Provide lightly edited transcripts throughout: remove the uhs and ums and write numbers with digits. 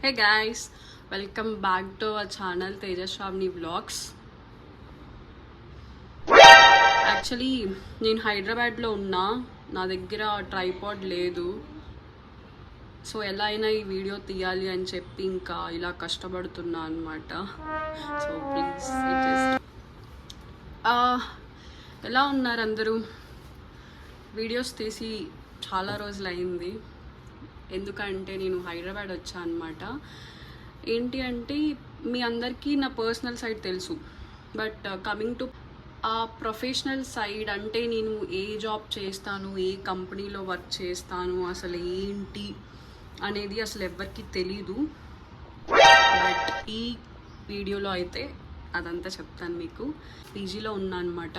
Hey guys, welcome back to our channel Teja Sravani vlogs. Actually నేను హైదరాబాద్లో ఉన్నా, నా దగ్గర ట్రైపాడ్ లేదు. సో ఎలా అయినా ఈ వీడియో తీయాలి అని చెప్పి ఇంకా ఇలా కష్టపడుతున్నా అనమాట. సో ప్లీజ్ ఎలా ఉన్నారు అందరూ? వీడియోస్ తీసి చాలా రోజులు అయింది, ఎందుకంటే నేను హైదరాబాద్ వచ్చా అనమాట. ఏంటి అంటే మీ అందరికీ నా పర్సనల్ సైడ్ తెలుసు, బట్ కమింగ్ టు ఆ ప్రొఫెషనల్ సైడ్ అంటే నేను ఏ జాబ్ చేస్తాను, ఏ కంపెనీలో వర్క్ చేస్తాను, అసలు ఏంటి అనేది అసలు ఎవరికి తెలీదు. బట్ ఈ వీడియోలో అయితే అదంతా చెప్తాను మీకు. పీజీలో ఉన్నా అనమాట.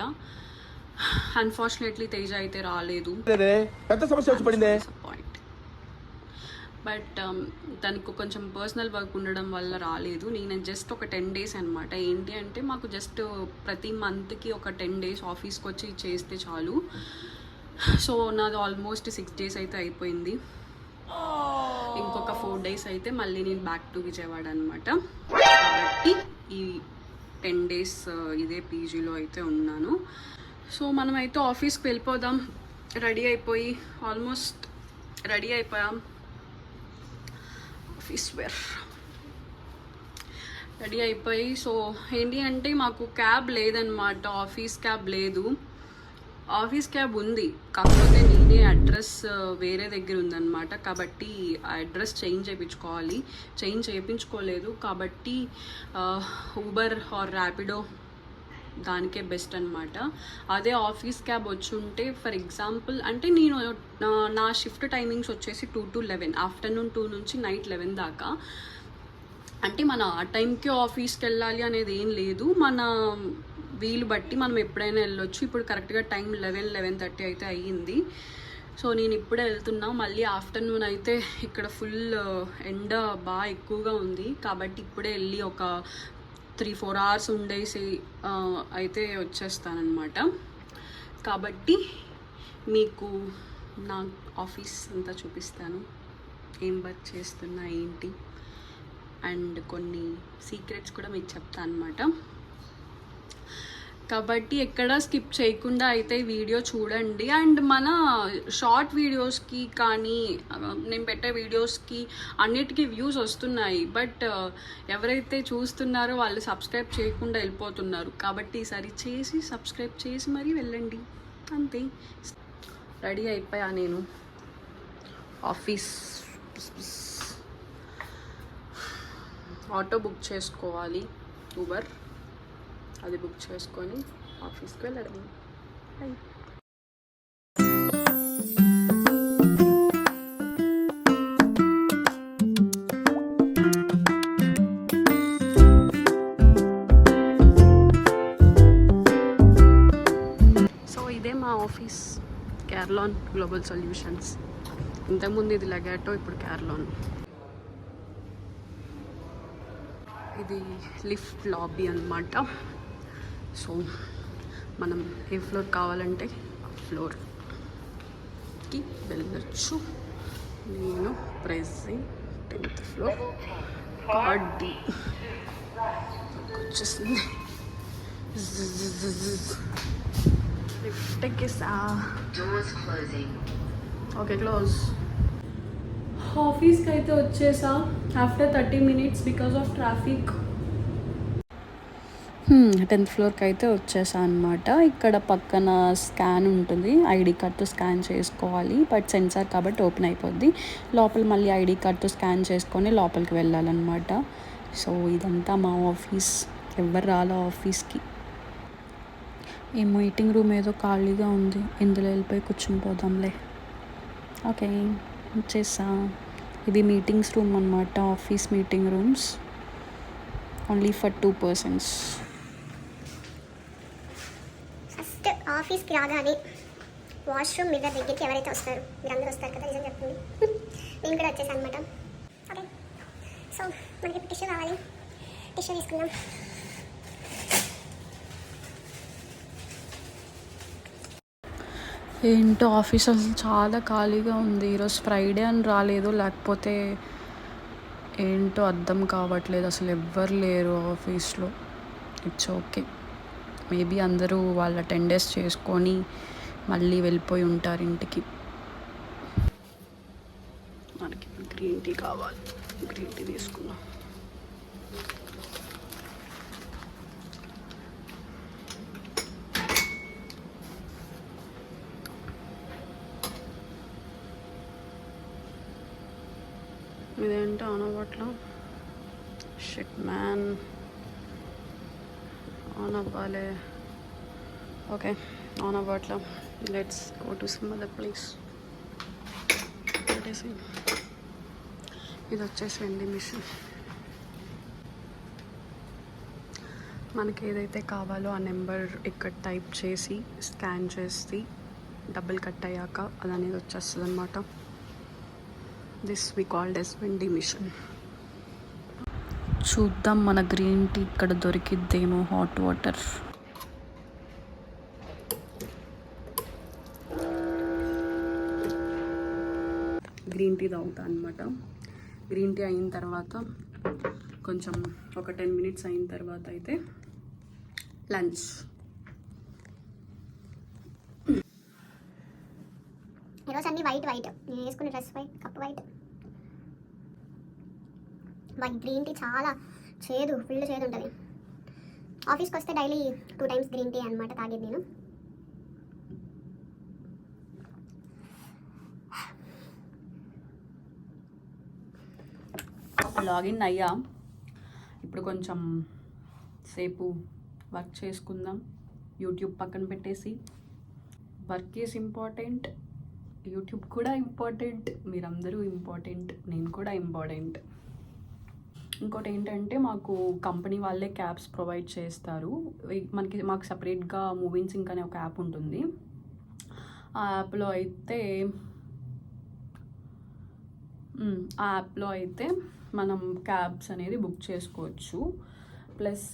అన్ఫార్చునేట్లీ తేజ అయితే రాలేదు, పాయింట్. బట్ తనకు కొంచెం పర్సనల్ వర్క్ ఉండడం వల్ల రాలేదు. నేను జస్ట్ ఒక 10 days అనమాట. ఏంటి అంటే మాకు జస్ట్ ప్రతి మంత్కి ఒక 10 days ఆఫీస్కి వచ్చి చేస్తే చాలు. సో నాది ఆల్మోస్ట్ 6 days అయితే అయిపోయింది. ఇంకొక 4 days అయితే మళ్ళీ నేను బ్యాక్ టు విజయవాడ అనమాట. కాబట్టి ఈ 10 days ఇదే పీజీలో అయితే ఉన్నాను. సో మనమైతే ఆఫీస్కి వెళ్ళిపోదాం. రెడీ అయిపోయి ఆల్మోస్ట్ రెడీ అయిపోయాం. ఆఫీస్ వేర్ రెడీ అయిపోయి, సో ఏంటి అంటే మాకు క్యాబ్ లేదనమాట, ఆఫీస్ క్యాబ్ లేదు. ఆఫీస్ క్యాబ్ ఉంది, కాకపోతే నేనే అడ్రస్ వేరే దగ్గర ఉందన్నమాట. కాబట్టి ఆ అడ్రస్ చేంజ్ చేయించుకోలేదు. కాబట్టి ఊబర్ ఆర్ ర్యాపిడో దానికే బెస్ట్ అనమాట. అదే ఆఫీస్ క్యాబ్ వచ్చి ఉంటే, ఫర్ ఎగ్జాంపుల్ అంటే నేను నా షిఫ్ట్ టైమింగ్స్ వచ్చేసి 2 to 11, ఆఫ్టర్నూన్ 2 నుంచి నైట్ 11 దాకా. అంటే మన ఆ టైంకి ఆఫీస్కి వెళ్ళాలి అనేది ఏం లేదు, మన వీలు బట్టి మనం ఎప్పుడైనా వెళ్ళొచ్చు. ఇప్పుడు కరెక్ట్గా టైం 11-11:30 అయితే అయ్యింది. సో నేను ఇప్పుడే వెళ్తున్నా. మళ్ళీ ఆఫ్టర్నూన్ అయితే ఇక్కడ ఫుల్ ఎండ బాగా ఎక్కువగా ఉంది, కాబట్టి ఇప్పుడే వెళ్ళి ఒక 3-4 hours ఉండేసి అయితే వచ్చేస్తానమాట. కాబట్టి మీకు నా ఆఫీస్ అంతా చూపిస్తాను, ఏం వర్క్ చేస్తున్నా ఏంటి, అండ్ కొన్ని సీక్రెట్స్ కూడా మీకు చెప్తాను అనమాట. కాబట్టి ఎక్కడ స్కిప్ చేయకుండా అయితే వీడియో చూడండి. అండ్ మన షార్ట్ వీడియోస్కి కానీ నేను పెట్టే వీడియోస్కి అన్నిటికీ వ్యూస్ వస్తున్నాయి, బట్ ఎవరైతే చూస్తున్నారో వాళ్ళు సబ్స్క్రైబ్ చేయకుండా వెళ్ళిపోతున్నారు. కాబట్టి ఈసారి సబ్స్క్రైబ్ చేసి మరీ వెళ్ళండి, అంతే. రెడీ అయిపోయా నేను. ఆఫీస్ ఆటో బుక్ చేసుకోవాలి, ఊబర్, అది బుక్ చేసుకొని ఆఫీస్కి వెళ్ళడం. సో ఇదే మా ఆఫీస్, Carelon Global Solutions. ఇంతకుముందు ఇది లెగాటో, ఇప్పుడు Carelon. ఇది లిఫ్ట్ లాబీ అన్నమాట. సో మనం ఏ ఫ్లోర్ కావాలంటే ఆ ఫ్లోర్కి వెళ్ళచ్చు. నేను ప్రెజెంట్ 10th floor, కార్డ్ వచ్చేసింది. లిఫ్ట్ ఎక్కేసా. Okay, close. ఆఫీస్కి అయితే వచ్చేసా after 30 minutes because of traffic. 10th floorకి అయితే వచ్చేసా అనమాట. ఇక్కడ పక్కన స్కాన్ ఉంటుంది, ఐడి కార్డ్తో స్కాన్ చేసుకోవాలి. బట్ సెన్సార్ కాబట్టి ఓపెన్ అయిపోద్ది. లోపల మళ్ళీ ఐడి కార్డ్తో స్కాన్ చేసుకొని లోపలికి వెళ్ళాలన్నమాట. సో ఇదంతా మా ఆఫీస్. ఎవరు రాలా ఆఫీస్కి. ఈ మీటింగ్ రూమ్ ఏదో ఖాళీగా ఉంది, ఇందులో వెళ్ళిపోయి కూర్చుని పోదాంలే. ఓకే, వచ్చేసా. ఇది మీటింగ్స్ రూమ్ అనమాట, office meeting rooms, only for 2 persons. First ఆఫీస్కి రాగానే వాష్రూమ్ మీద దగ్గరికి ఎవరైతే వస్తారు, మీరందరూ వస్తారు కదా, నిజం చెప్తుంది. నేను కూడా వచ్చేసాను అనమాట. ఓకే, సో మనకి టిష్యూ కావాలి, టిష్యూ తీసుకుందాం. ఏంటో ఆఫీస్ అసలు చాలా ఖాళీగా ఉంది. ఈరోజు ఫ్రైడే అని రాలేదు, లేకపోతే ఏంటో అర్థం కావట్లేదు, అసలు ఎవ్వరు లేరు ఆఫీస్లో. ఇట్స్ ఓకే, మేబీ అందరూ వాళ్ళ 10 days చేసుకొని మళ్ళీ వెళ్ళిపోయి ఉంటారు ఇంటికి. మనకి గ్రీన్ టీ కావాలి, గ్రీన్ టీ తీసుకున్నాం. ఇదేంటో ఆన్ అవ్వట్లా, షిట్ మ్యాన్, ఆన్ అవ్వాలి. ఓకే, ఆన్ అవ్వట్లా. Let's go to some other place. ఇది వచ్చేసి వెండింగ్ మిషన్. మనకి ఏదైతే కావాలో ఆ నెంబర్ ఇక్కడ టైప్ చేసి స్కాన్ చేసి డబ్బులు కట్ అయ్యాక అది అనేది వచ్చేస్తుంది అనమాట. This we called as vending machine. చూద్దాం మన గ్రీన్ టీ ఇక్కడ దొరికిద్దేమో. హాట్ వాటర్, గ్రీన్ టీ తాగుతా అనమాట. గ్రీన్ టీ అయిన తర్వాత కొంచెం ఒక 10 minutes అయిన తర్వాత అయితే లంచ్. ఈరోజు అన్ని వైట్ నేను వేసుకునే dress white, cup white. But green tea చాలా చేదు, ఫుల్ చేదు ఉంటుంది. ఆఫీస్కి వస్తే డైలీ 2 times గ్రీన్ టీ అనమాట తాగేది నేను. లాగిన్ అయ్యా, ఇప్పుడు కొంచెం సేపు వర్క్ చేసుకుందాం. యూట్యూబ్ పక్కన పెట్టేసి. వర్క్ ఈజ్ ఇంపార్టెంట్, యూట్యూబ్ కూడా ఇంపార్టెంట్, మీరందరూ ఇంపార్టెంట్, నేను కూడా ఇంపార్టెంట్. ఇంకోటి ఏంటంటే మాకు కంపెనీ వాళ్ళే క్యాబ్స్ ప్రొవైడ్ చేస్తారు. మాకు సపరేట్గా మూవింగ్ సింక్ అనే ఒక యాప్ ఉంటుంది. ఆ యాప్లో అయితే మనం క్యాబ్స్ అనేది బుక్ చేసుకోవచ్చు. ప్లస్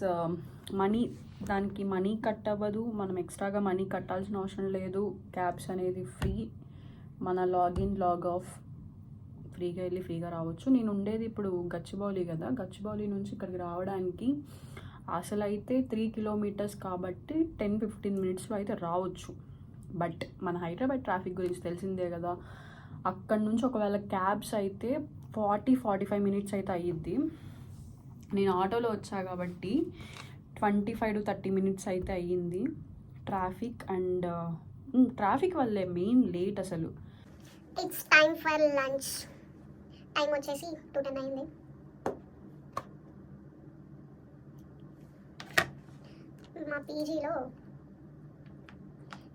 దానికి మనీ కట్ అవ్వదు, మనం ఎక్స్ట్రాగా మనీ కట్టాల్సిన అవసరం లేదు. క్యాబ్స్ అనేది ఫ్రీ, మన లాగిన్ లాగ్ ఆఫ్ ఫ్రీగా వెళ్ళి ఫ్రీగా రావచ్చు. నేను ఉండేది ఇప్పుడు గచ్చిబౌలి కదా, గచ్చిబౌలి నుంచి ఇక్కడికి రావడానికి అసలు అయితే 3 kilometers కాబట్టి 10-15 minutesలో అయితే రావచ్చు. బట్ మన హైదరాబాద్ ట్రాఫిక్ గురించి తెలిసిందే కదా, అక్కడ నుంచి ఒకవేళ క్యాబ్స్ అయితే 40-45 minutes అయితే అయ్యిద్ది. నేను ఆటోలో వచ్చా కాబట్టి 25-30 minutes అయితే అయ్యింది. ట్రాఫిక్ వల్లే మెయిన్ లేట్ అసలు. It's time for lunch. Time వచ్చేసి 2:10 అయింది. మా పీజీలో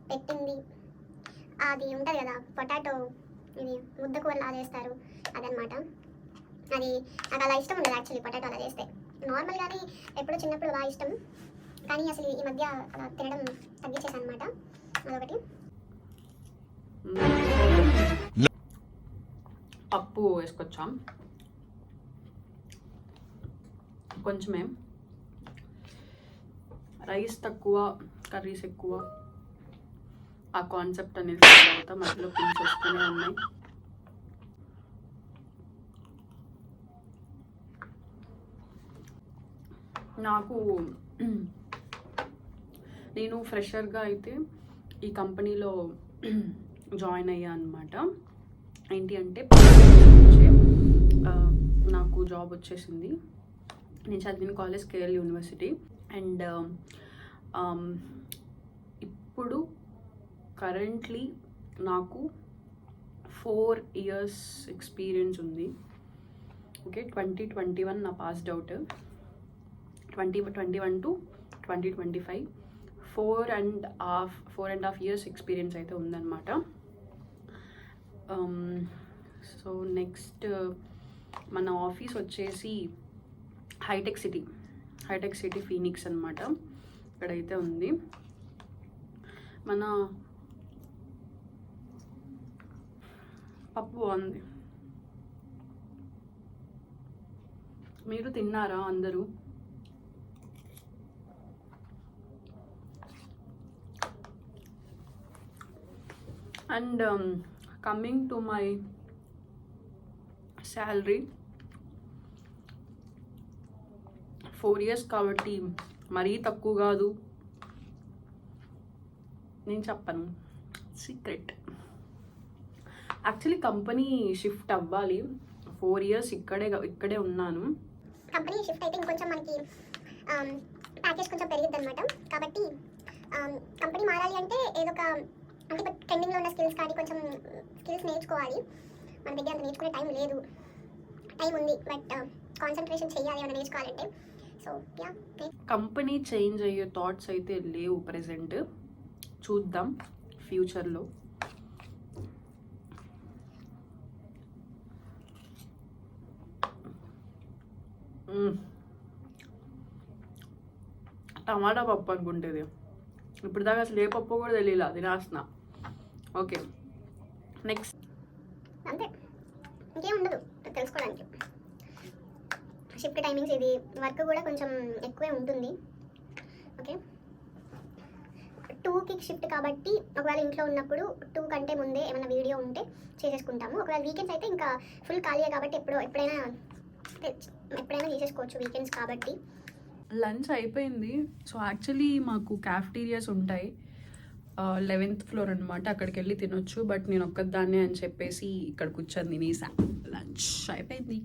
పెట్టింది అది ఉంటుంది కదా, పొటాటో, ఇది ముద్దకూరలు అలా చేస్తారు అదనమాట. అది నాకు అలా ఇష్టం ఉండదు యాక్చువల్లీ, పొటాటో అలా చేస్తే. నార్మల్గానే ఎప్పుడో చిన్నప్పుడు బాగా ఇష్టం, కానీ అసలు ఈ మధ్య అలా తినడం తగ్గించేసాను అనమాట. అదొకటి. పప్పు వేసుకొచ్చాం కొంచెమే, రైస్ తక్కువ కర్రీస్ ఎక్కువ, ఆ కాన్సెప్ట్ అనేది తర్వాత మధ్యలో పిన్స్ వస్తూనే ఉన్నాయి. నేను ఫ్రెషర్గా అయితే ఈ కంపెనీలో జాయిన్ అయ్యా అనమాట. ఏంటి అంటే నాకు జాబ్ వచ్చేసింది. నేను చదివిన కాలేజ్ కేఎల్ యూనివర్సిటీ. అండ్ ఇప్పుడు కరెంట్లీ నాకు 4 years ఎక్స్పీరియన్స్ ఉంది. ఓకే, 2021 నా passed out, 2021 to 2025 4.5 years experience అయితే ఉందన్నమాట. సో నెక్స్ట్ మన ఆఫీస్ వచ్చేసి హైటెక్ సిటీ ఫీనిక్స్ అనమాట. ఇక్కడైతే ఉంది. మన పప్పు బాగుంది. మీరు తిన్నారా అందరూ? And coming to my salary, 4 years కాబట్టి మరీ తక్కువ కాదు. నేను చెప్పను, సీక్రెట్. యాక్చువల్లీ కంపెనీ షిఫ్ట్ అవ్వాలి. 4 years ఇక్కడే ఉన్నాను. కంపెనీ షిఫ్ట్ అయితే ఇంకొంచెం మనకి ప్యాకేజ్ కొంచెం పెరిగిద్ది అనమాట. కాబట్టి కంపెనీ మారాలి అంటే ఏదో ఒక అంటే ఇప్పుడు ట్రెండింగ్లో ఉన్న స్కిల్స్ కానీ కొంచెం స్కిల్స్ నేర్చుకోవాలి. మన దగ్గర అంత నేర్చుకునే టైం లేదు. టైం ఉంది బట్ కాన్సన్ట్రేషన్ చేయాలి ఏమైనా నేర్చుకోవాలంటే. సో యా, కంపెనీ చేంజ్ అయ్యే థాట్స్ అయితే లేవు ప్రెసెంట్. చూద్దాం ఫ్యూచర్లో. టమాటా పప్పు అనుకుంటేది. ఇప్పుడు దాకా అసలు ఏ పప్పు కూడా తెలియదు, తినేస్తున్నా. Okay, next. అంతే, ఇంకేం ఉండదు తెలుసుకోవడానికి. షిఫ్ట్ టైమింగ్స్, ఇది వర్క్ కూడా కొంచెం ఎక్కువే ఉంటుంది. ఓకే, 2కి షిఫ్ట్ కాబట్టి ఒకవేళ ఇంట్లో ఉన్నప్పుడు 2 కంటే ముందే ఏమైనా వీడియో ఉంటే చేసేసుకుంటాము. ఒకవేళ వీకెండ్స్ అయితే ఇంకా ఫుల్ ఖాళీయే కాబట్టి ఎప్పుడైనా చేసేసుకోవచ్చు వీకెండ్స్ కాబట్టి. లంచ్ అయిపోయింది. సో యాక్చువల్లీ మాకు క్యాఫ్టీరియాస్ ఉంటాయి 11th floor అనమాట, అక్కడికి వెళ్ళి తినొచ్చు. బట్ నేను ఒక్కదాన్నే అని చెప్పేసి ఇక్కడ కూర్చొని తినేసా. లంచ్ అయిపోయింది.